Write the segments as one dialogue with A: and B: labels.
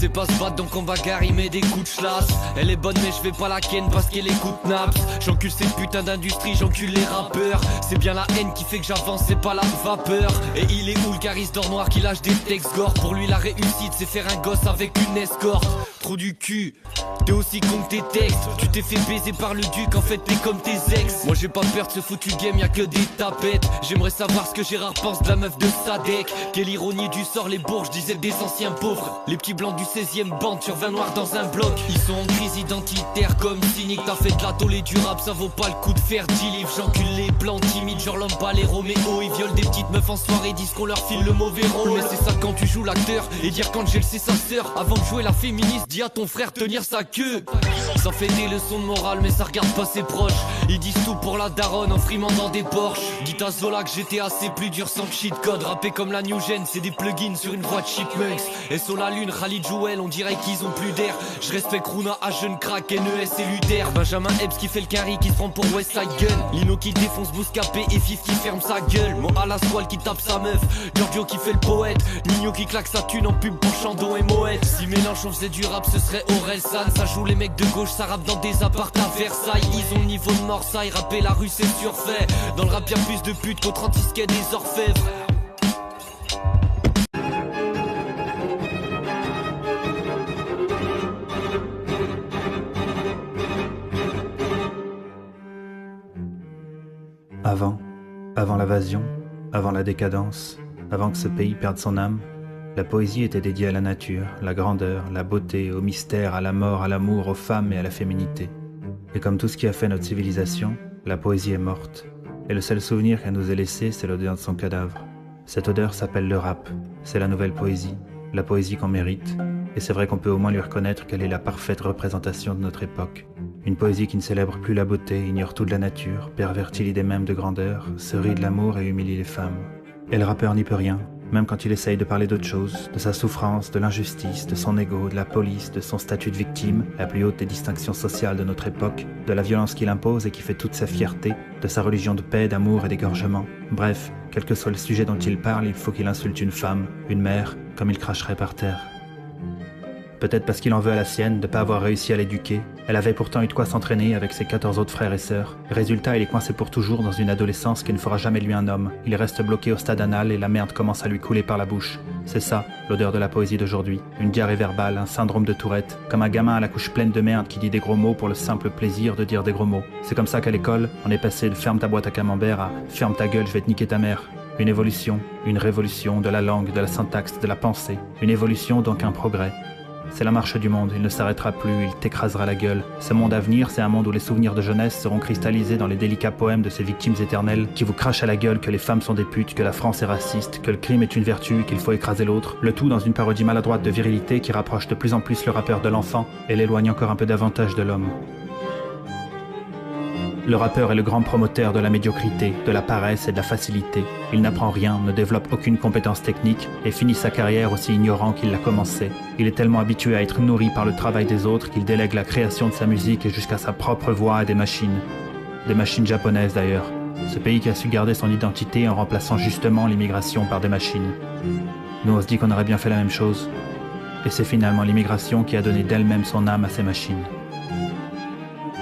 A: sait pas se battre donc on bagarre, il met des coups de chlasse. Elle est bonne mais je vais pas la ken parce qu'elle écoute Naps. J'encule ces putains d'industrie, j'encule les rappeurs. C'est bien la haine qui fait que j'avance, c'est pas la vapeur. Et il est où le Caris d'or noir qui lâche des textes gore? Pour lui la réussite c'est faire un gosse avec une escorte. Trou du cul, t'es aussi con que tes textes. Tu t'es fait baiser par le duc, en fait t'es comme tes ex. Moi j'ai pas peur de ce foutu game, y'a que des tapettes. J'aimerais savoir ce que Gérard pense de la meuf de Sadek. Quelle ironie du sort, les bourges disaient des anciens pauvres. Les petits blancs du 16e bande sur 20 noirs dans un bloc. Ils sont en crise identitaire comme cynique. T'as fait de la tôle et du rap, ça vaut pas le coup de faire 10 livres. J'encule les blancs timides, genre l'homme pas les Roméo. Ils violent des petites meufs en soirée, disent qu'on leur file le mauvais rôle. Mais c'est ça quand tu joues l'acteur, et dire quand j'ai le c'est sa sœur. Avant de jouer la féministe, dis à ton frère tenir sa queue. Ça fait des leçons de morale mais ça regarde pas ses proches. Ils disent tout pour la daronne en frimant dans des Porsche. Dites à Zola que j'étais assez plus dur sans cheat code. Rapper comme la New Gen, c'est des plugins sur une voix de Chipmunks. Et sur la lune, Khalid Jouel, on dirait qu'ils ont plus d'air. Je respecte Runa, Jeune Crack, NES et Luther. Benjamin Epps qui fait le carry, qui se prend pour Westside Gun. Lino qui défonce Bouscapé et Fif qui ferme sa gueule. Mo à la squale qui tape sa meuf. Giorgio qui fait le poète. Nino qui claque sa thune en pub pour Chandon et Moët. Si Mélenchon faisait du rap, ce serait Orelsan. Ça joue les mecs de gauche, ça rappe dans des apparts à Versailles. Ils ont le niveau de Marseille, rapper la rue c'est surfait. Dans le rap y'a plus de putes qu'au 36 quai des orfèvres.
B: Avant l'invasion, avant la décadence, avant que ce pays perde son âme, la poésie était dédiée à la nature, la grandeur, la beauté, au mystère, à la mort, à l'amour, aux femmes et à la féminité. Et comme tout ce qui a fait notre civilisation, la poésie est morte. Et le seul souvenir qu'elle nous ait laissé, c'est l'odeur de son cadavre. Cette odeur s'appelle le rap. C'est la nouvelle poésie, la poésie qu'on mérite. Et c'est vrai qu'on peut au moins lui reconnaître qu'elle est la parfaite représentation de notre époque. Une poésie qui ne célèbre plus la beauté, ignore tout de la nature, pervertit l'idée même de grandeur, se rit de l'amour et humilie les femmes. Et le rappeur n'y peut rien, même quand il essaye de parler d'autre chose, de sa souffrance, de l'injustice, de son ego, de la police, de son statut de victime, la plus haute des distinctions sociales de notre époque, de la violence qu'il impose et qui fait toute sa fierté, de sa religion de paix, d'amour et d'égorgement. Bref, quel que soit le sujet dont il parle, il faut qu'il insulte une femme, une mère, comme il cracherait par terre. Peut-être parce qu'il en veut à la sienne de ne pas avoir réussi à l'éduquer. Elle avait pourtant eu de quoi s'entraîner avec ses 14 autres frères et sœurs. Résultat, il est coincé pour toujours dans une adolescence qui ne fera jamais de lui un homme. Il reste bloqué au stade anal et la merde commence à lui couler par la bouche. C'est ça, l'odeur de la poésie d'aujourd'hui. Une diarrhée verbale, un syndrome de Tourette. Comme un gamin à la couche pleine de merde qui dit des gros mots pour le simple plaisir de dire des gros mots. C'est comme ça qu'à l'école, on est passé de ferme ta boîte à camembert à ferme ta gueule, je vais te niquer ta mère. Une évolution, une révolution de la langue, de la syntaxe, de la pensée. Une évolution donc un progrès. C'est la marche du monde, il ne s'arrêtera plus, il t'écrasera la gueule. Ce monde à venir, c'est un monde où les souvenirs de jeunesse seront cristallisés dans les délicats poèmes de ces victimes éternelles qui vous crachent à la gueule que les femmes sont des putes, que la France est raciste, que le crime est une vertu, qu'il faut écraser l'autre. Le tout dans une parodie maladroite de virilité qui rapproche de plus en plus le rappeur de l'enfant et l'éloigne encore un peu davantage de l'homme. Le rappeur est le grand promoteur de la médiocrité, de la paresse et de la facilité. Il n'apprend rien, ne développe aucune compétence technique et finit sa carrière aussi ignorant qu'il l'a commencé. Il est tellement habitué à être nourri par le travail des autres qu'il délègue la création de sa musique et jusqu'à sa propre voix à des machines. Des machines japonaises d'ailleurs. Ce pays qui a su garder son identité en remplaçant justement l'immigration par des machines. Nous on se dit qu'on aurait bien fait la même chose. Et c'est finalement l'immigration qui a donné d'elle-même son âme à ces machines.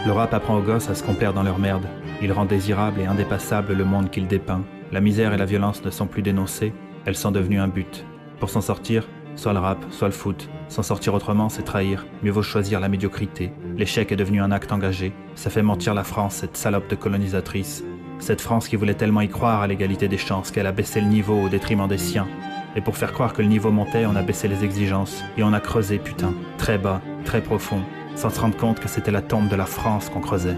B: Le rap apprend aux gosses à se complaire dans leur merde. Il rend désirable et indépassable le monde qu'il dépeint. La misère et la violence ne sont plus dénoncées, elles sont devenues un but. Pour s'en sortir, soit le rap, soit le foot. S'en sortir autrement, c'est trahir. Mieux vaut choisir la médiocrité. L'échec est devenu un acte engagé. Ça fait mentir la France, cette salope de colonisatrice. Cette France qui voulait tellement y croire à l'égalité des chances qu'elle a baissé le niveau au détriment des siens. Et pour faire croire que le niveau montait, on a baissé les exigences. Et on a creusé, putain, très bas, très profond. Sans se rendre compte que c'était la tombe de la France qu'on creusait.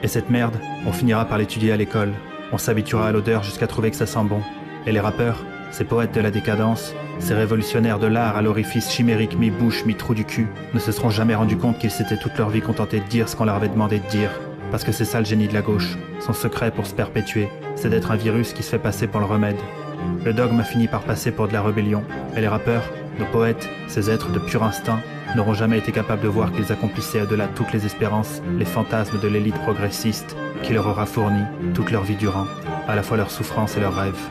B: Et cette merde, on finira par l'étudier à l'école. On s'habituera à l'odeur jusqu'à trouver que ça sent bon. Et les rappeurs, ces poètes de la décadence, ces révolutionnaires de l'art à l'orifice chimérique mi-bouche, mi-trou du cul, ne se seront jamais rendus compte qu'ils s'étaient toute leur vie contentés de dire ce qu'on leur avait demandé de dire. Parce que c'est ça le génie de la gauche. Son secret pour se perpétuer, c'est d'être un virus qui se fait passer pour le remède. Le dogme a fini par passer pour de la rébellion. Et les rappeurs, nos poètes, ces êtres de pur instinct, n'auront jamais été capables de voir qu'ils accomplissaient au-delà de toutes les espérances, les fantasmes de l'élite progressiste qui leur aura fourni toute leur vie durant, à la fois leurs souffrances et leurs rêves.